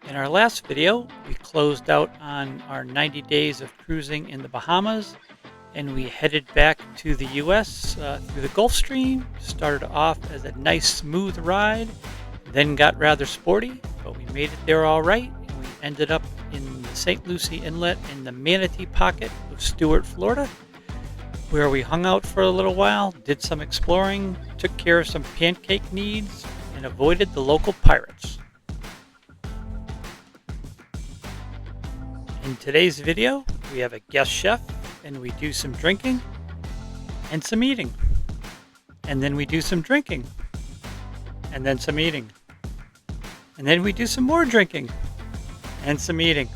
In our last video, we closed out on our 90 days of cruising in the Bahamas, and we headed back to the US through the Gulf Stream. Started off as a nice smooth ride, then got rather sporty, but we made it there all right, and we ended up in the St. Lucie Inlet in the Manatee pocket of Stuart, Florida, where we hung out for a little while, did some exploring, took care of some pancake needs, and avoided the local pirates. In today's video, we have a guest chef, and we do some drinking and some eating. And then we do some drinking and then some eating. And then we do some more drinking and some eating.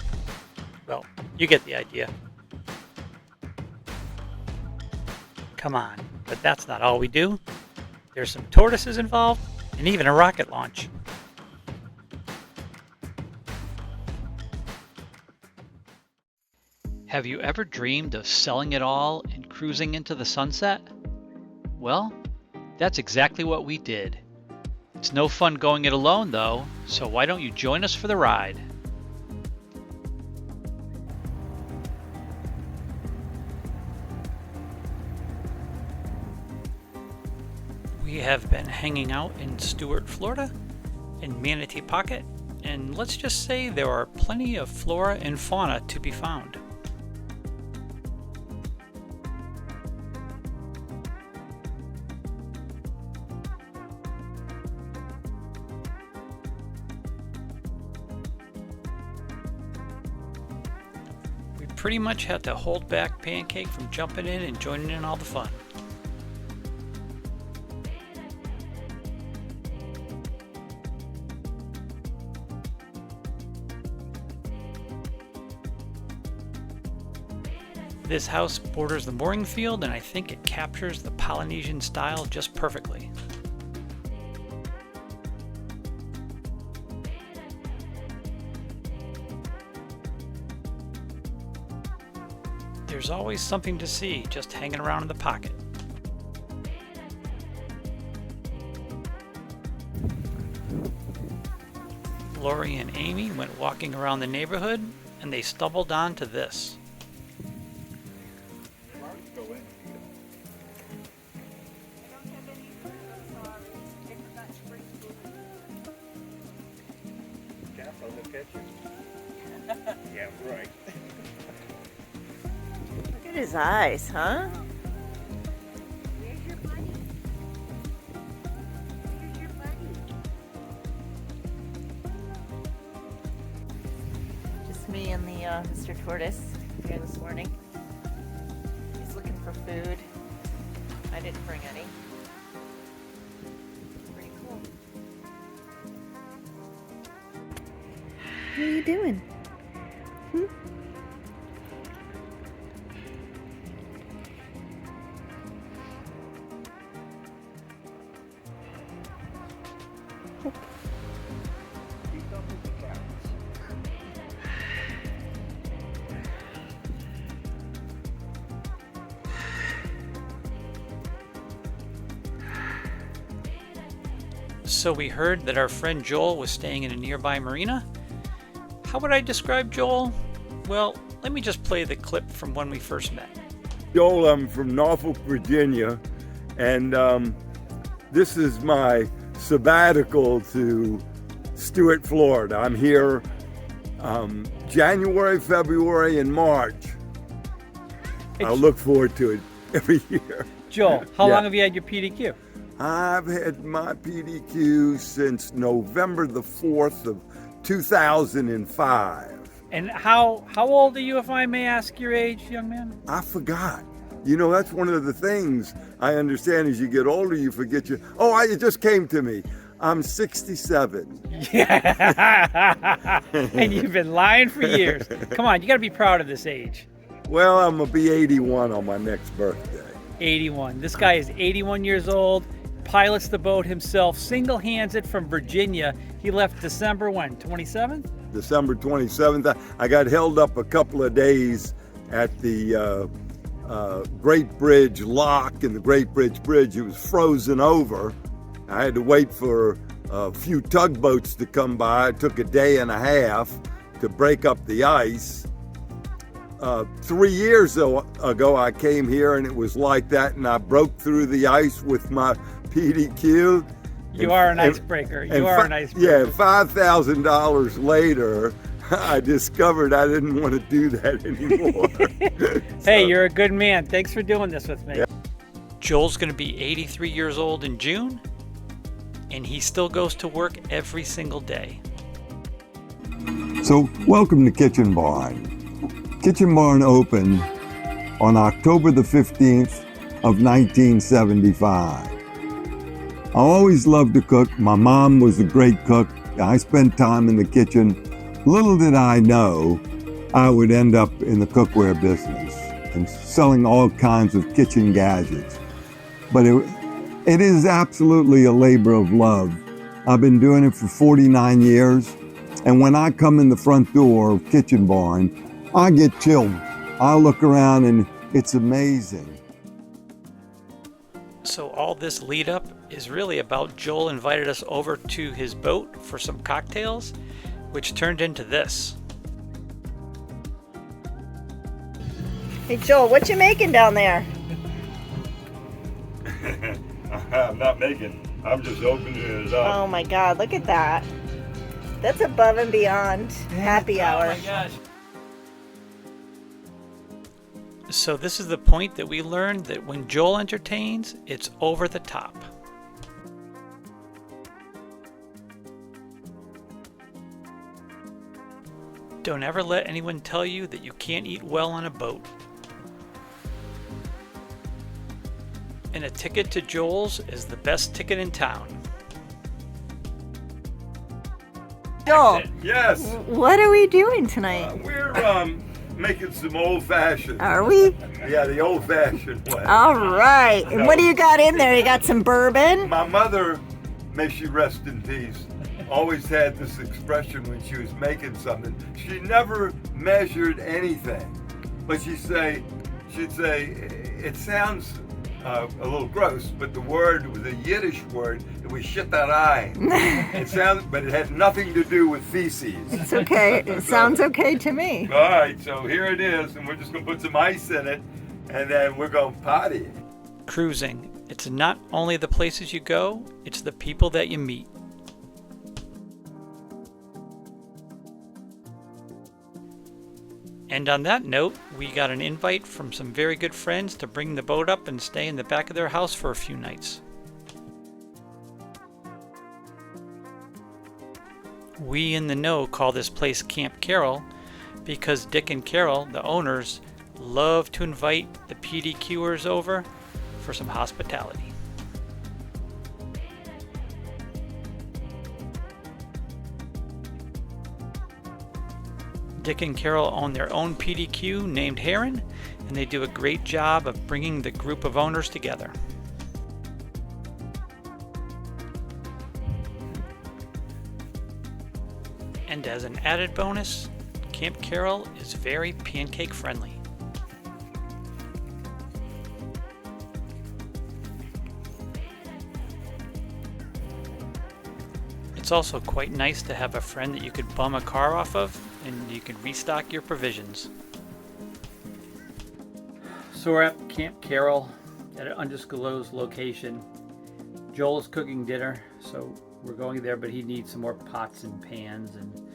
Well, you get the idea. Come on, but that's not all we do. There's some tortoises involved and even a rocket launch. Have you ever dreamed of selling it all and cruising into the sunset? Well, that's exactly what we did. It's no fun going it alone though, so why don't you join us for the ride? We have been hanging out in Stuart, Florida, in Manatee Pocket, and let's just say there are plenty of flora and fauna to be found. Pretty much had to hold back Pancake from jumping in and joining in all the fun. This house borders the mooring field, and I think it captures the Polynesian style just perfectly. There's always something to see just hanging around in the pocket. Lori and Amy went walking around the neighborhood and they stumbled onto this. Yeah, right. Look at his eyes, huh? Where's your buddy? Where's your buddy? Just me and the Mr. Tortoise here this morning. He's looking for food. I didn't bring any. It's pretty cool. What are you doing? Hmm? So we heard that our friend Joel was staying in a nearby marina. How would I describe Joel? Well, let me just play the clip from when we first met. Joel, I'm from Norfolk, Virginia, and this is my sabbatical to Stuart, Florida. I'm here January, February, and March. I look forward to it every year. Joel, how Yeah. long have you had your PDQ? I've had my PDQ since November the 4th of 2005. And how old are you, if I may ask your age, young man? I forgot. You know, that's one of the things I understand as you get older, you forget your... Oh, it just came to me. I'm 67. Yeah. And you've been lying for years. Come on, you got to be proud of this age. Well, I'm going to be 81 on my next birthday. 81. This guy is 81 years old, pilots the boat himself, single-hands it from Virginia. He left December when, 27th? December 27th. I got held up a couple of days at the Great Bridge lock in the Great Bridge Bridge. It was frozen over. I had to wait for a few tugboats to come by. It took a day and a half to break up the ice. 3 years ago, I came here and it was like that, and I broke through the ice with my PDQ. You are an icebreaker. You are an icebreaker. Yeah, $5,000 later, I discovered I didn't want to do that anymore. Hey, you're a good man. Thanks for doing this with me. Yeah. Joel's going to be 83 years old in June, and he still goes to work every single day. So, welcome to Kitchen Barn. Kitchen Barn opened on October the 15th of 1975. I always loved to cook. My mom was a great cook. I spent time in the kitchen. Little did I know I would end up in the cookware business and selling all kinds of kitchen gadgets. But it is absolutely a labor of love. I've been doing it for 49 years. And when I come in the front door of Kitchen Barn, I get chilled. I look around and it's amazing. So all this lead up is really about Joel invited us over to his boat for some cocktails, which turned into this. Hey Joel, what you making down there? I'm not making. I'm just opening it up. Oh my God, look at that. That's above and beyond happy hour. Oh my gosh. So this is the point that we learned that when Joel entertains, it's over the top. Don't ever let anyone tell you that you can't eat well on a boat. And a ticket to Joel's is the best ticket in town. Joel, Yes. what are we doing tonight? We're making some old-fashioned. Are we? Yeah, the old-fashioned way. All right. And what do you got in there? You got some bourbon? My mother, may she rest in peace, always had this expression when she was making something. She never measured anything, but she'd say, it sounds a little gross, but the word was a Yiddish word. It was shitarai. It sounded, but it had nothing to do with feces. It's okay. It sounds okay to me. All right, so here it is, and we're just gonna put some ice in it, and then we're gonna potty. Cruising. It's not only the places you go, it's the people that you meet. And on that note, we got an invite from some very good friends to bring the boat up and stay in the back of their house for a few nights. We in the know call this place Camp Carroll because Dick and Carroll, the owners, love to invite the PDQers over for some hospitality. Dick and Carroll own their own PDQ named Heron, and they do a great job of bringing the group of owners together. And as an added bonus, Camp Carroll is very pancake friendly. It's also quite nice to have a friend that you could bum a car off of and you could restock your provisions. So we're at Camp Carroll at an undisclosed location. Joel's cooking dinner, so we're going there, but he needs some more pots and pans, and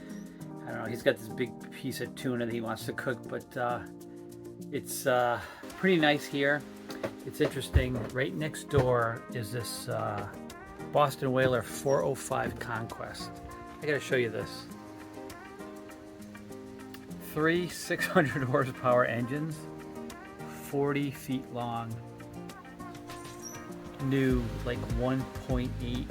I don't know, he's got this big piece of tuna that he wants to cook, but it's pretty nice here. It's interesting. Right next door is this Boston Whaler 405 Conquest. I gotta show you this. 3 600 horsepower engines, 40 feet long, new, like $1.8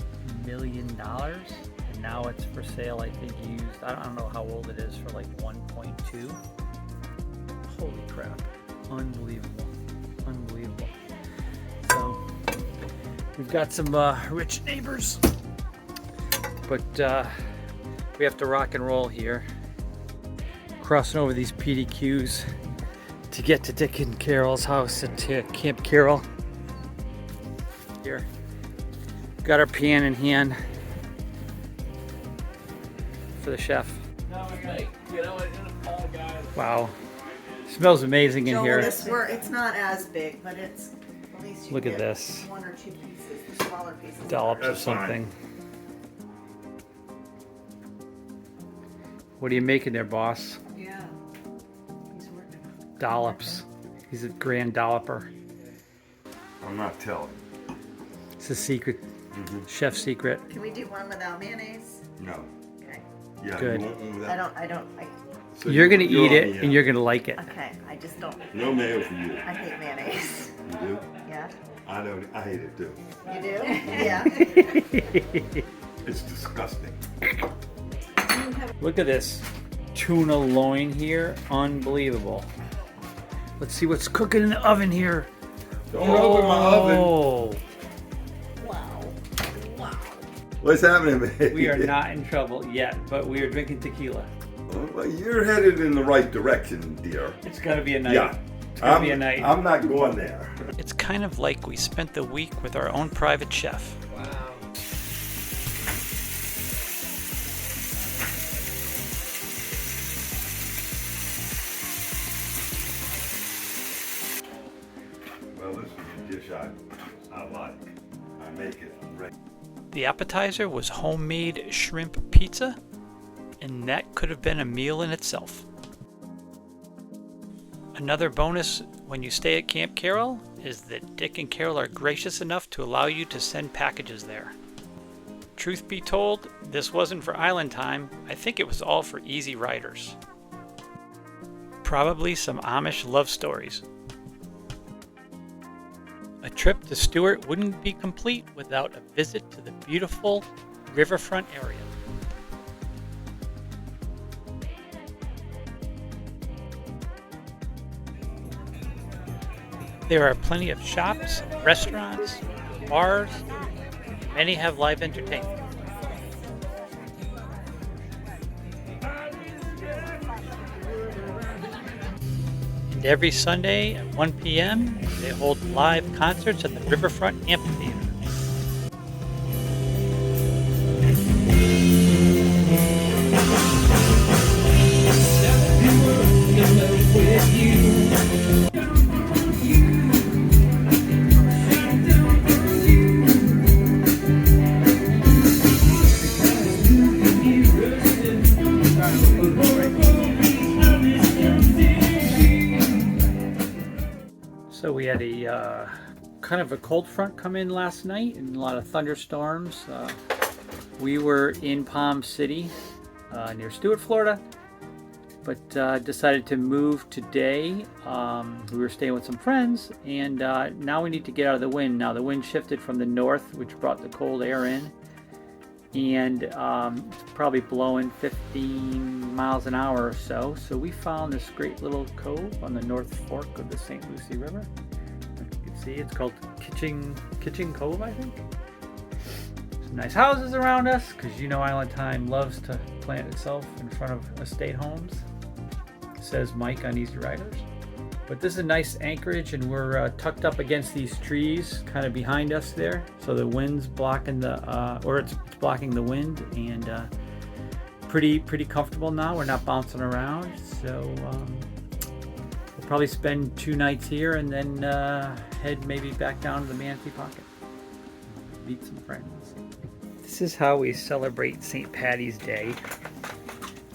million, and now it's for sale, I think used, I don't know how old it is, for like 1.2. Holy crap, unbelievable, unbelievable. So we've got some rich neighbors, but we have to rock and roll here, crossing over these PDQs to get to Dick and Carol's house at Camp Carroll. Here, got our pan in hand. for the chef. Wow. Smells amazing in here. It's not as big, but it's at least you Look at get this. 1 or 2 pieces, the smaller pieces. Dollops of That's fine. something. What are you making there, boss? Yeah. He's working. Dollops. He's a grand dolloper. I'm not telling. It's a secret. Chef secret. Can we do one without mayonnaise? No. Okay. Yeah, Good. you want one without? I don't. So You're gonna you're eat on it the, and you're gonna like it. Okay, I just don't. No mayo for you. I hate mayonnaise. You do? Yeah. I don't. I hate it too. You do? Yeah. It's disgusting. Look at this tuna loin here. Unbelievable. Let's see what's cooking in the oven here. Don't open my oven. Oh, Wow. What's happening, baby? we are not in trouble yet, but we are drinking tequila. Well, you're headed in the right direction, dear. It's gotta be a night. Yeah. It's gotta be a night. I'm not going there. It's kind of like we spent the week with our own private chef. Wow. Well, this is a dish I like. I make it. I'm ready. The appetizer was homemade shrimp pizza, and that could have been a meal in itself. Another bonus when you stay at Camp Carroll is that Dick and Carol are gracious enough to allow you to send packages there. Truth be told, this wasn't for island time. I think it was all for easy riders. Probably some Amish love stories. A trip to Stuart wouldn't be complete without a visit to the beautiful riverfront area. There are plenty of shops, restaurants, bars, and many have live entertainment. And every Sunday at 1 p.m., they hold live concerts at the Riverfront Amphitheater. So we had a kind of a cold front come in last night and a lot of thunderstorms. We were in Palm City near Stuart, Florida, but decided to move today. We were staying with some friends, and now we need to get out of the wind. Now the wind shifted from the north, which brought the cold air in, and it's probably blowing 15 miles an hour or so. So we found this great little cove on the North Fork of the St. Lucie River. You can see it's called Kitchen Cove, I think. Some nice houses around us, because you know Island Time loves to plant itself in front of estate homes, says Mike on Easy Riders. But this is a nice anchorage, and we're tucked up against these trees kind of behind us there, so the wind's blocking it's blocking the wind, and pretty comfortable now. We're not bouncing around, so we'll probably spend 2 nights here and then head maybe back down to the Manatee Pocket, meet some friends. This is how we celebrate St. Paddy's Day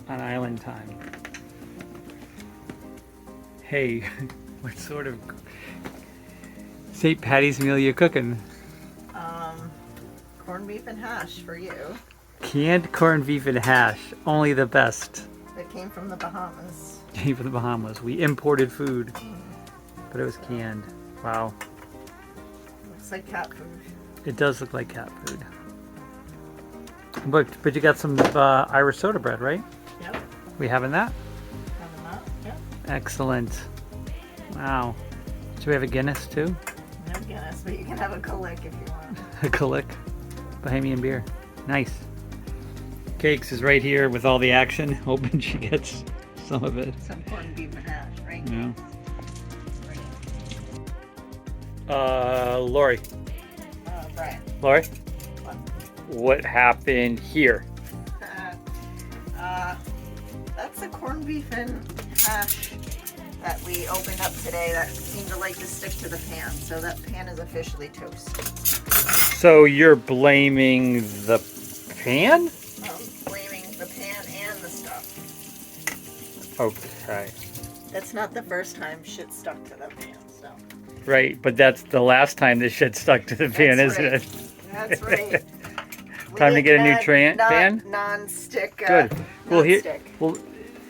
on Island Time. Hey, what sort of St. Paddy's meal you cooking? Corned beef and hash for you. Canned corned beef and hash, only the best. It came from the Bahamas. Came from the Bahamas. We imported food, but it was canned. Wow. Looks like cat food. It does look like cat food. But you got some Irish soda bread, right? Yep. We having that? Have them up. Yep. Excellent. Wow. Do we have a Guinness too? No Guinness, but you can have a Kalik if you want. A Kalik. Bohemian beer. Nice. Cakes is right here with all the action. Hoping she gets some of it. Some corned beef and hash, right? Yeah. Lori. Brian. Lori? What? What happened here? ground beef and hash that we opened up today that seemed to like to stick to the pan. So that pan is officially toast. So you're blaming the pan? Blaming the pan and the stuff. Okay. That's not the first time shit stuck to the pan, so. Right, but that's the last time this shit stuck to the pan, That's isn't right. it? That's right. Time to get a new pan? Non-stick. Good. Well, non-stick.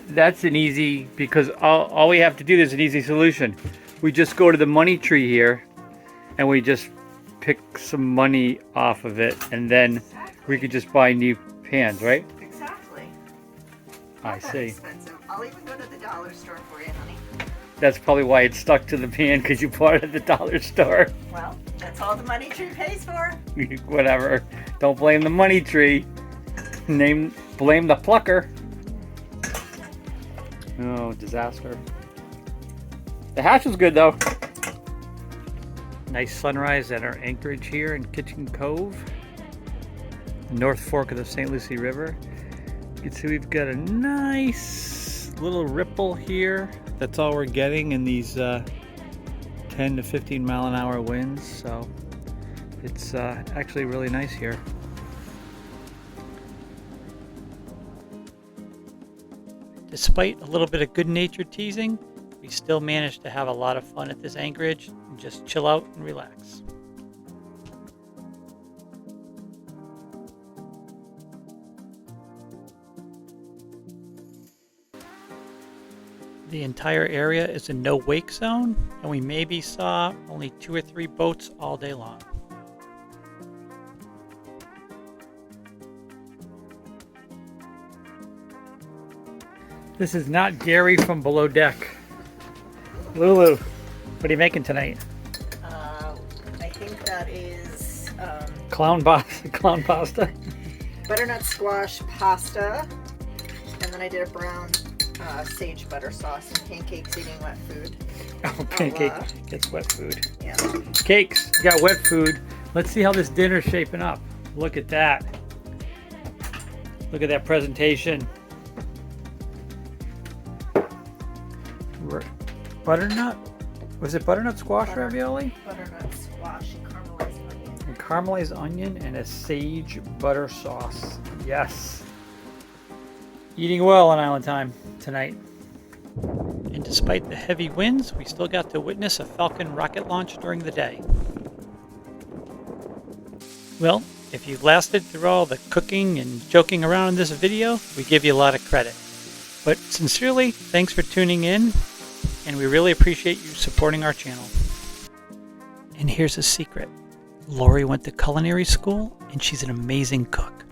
That's an easy, because all we have to do, there's an easy solution. We just go to the money tree here and we just pick some money off of it, and then we could just buy new pans, right? Exactly. I Not that see. expensive. I'll even go to the dollar store for you, honey. That's probably why it stuck to the pan, because you bought it at the dollar store. Well, that's all the money tree pays for. Whatever. Don't blame the money tree. Blame the plucker. Oh, disaster. The hash was good though. Nice sunrise at our anchorage here in Kitchen Cove, North Fork of the St. Lucie River. You can see we've got a nice little ripple here. That's all we're getting in these 10 to 15 mile an hour winds, so it's actually really nice here. Despite a little bit of good-natured teasing, we still managed to have a lot of fun at this anchorage and just chill out and relax. The entire area is a no wake zone, and we maybe saw only 2 or 3 boats all day long. This is not Gary from Below Deck. Lulu, what are you making tonight? I think that is Clown pasta. butternut squash pasta, and then I did a brown sage butter sauce and pancakes eating wet food. Oh, pancake gets wet food. Yeah. Cakes, you got wet food. Let's see how this dinner's shaping up. Look at that. Look at that presentation. Butternut? Was it butternut squash ravioli? Butternut squash and caramelized onion. And caramelized onion and a sage butter sauce. Yes. Eating well on Island Time tonight. And despite the heavy winds, we still got to witness a Falcon rocket launch during the day. Well, if you've lasted through all the cooking and joking around in this video, we give you a lot of credit. But sincerely, thanks for tuning in, and we really appreciate you supporting our channel. And here's a secret. Lori went to culinary school, and she's an amazing cook.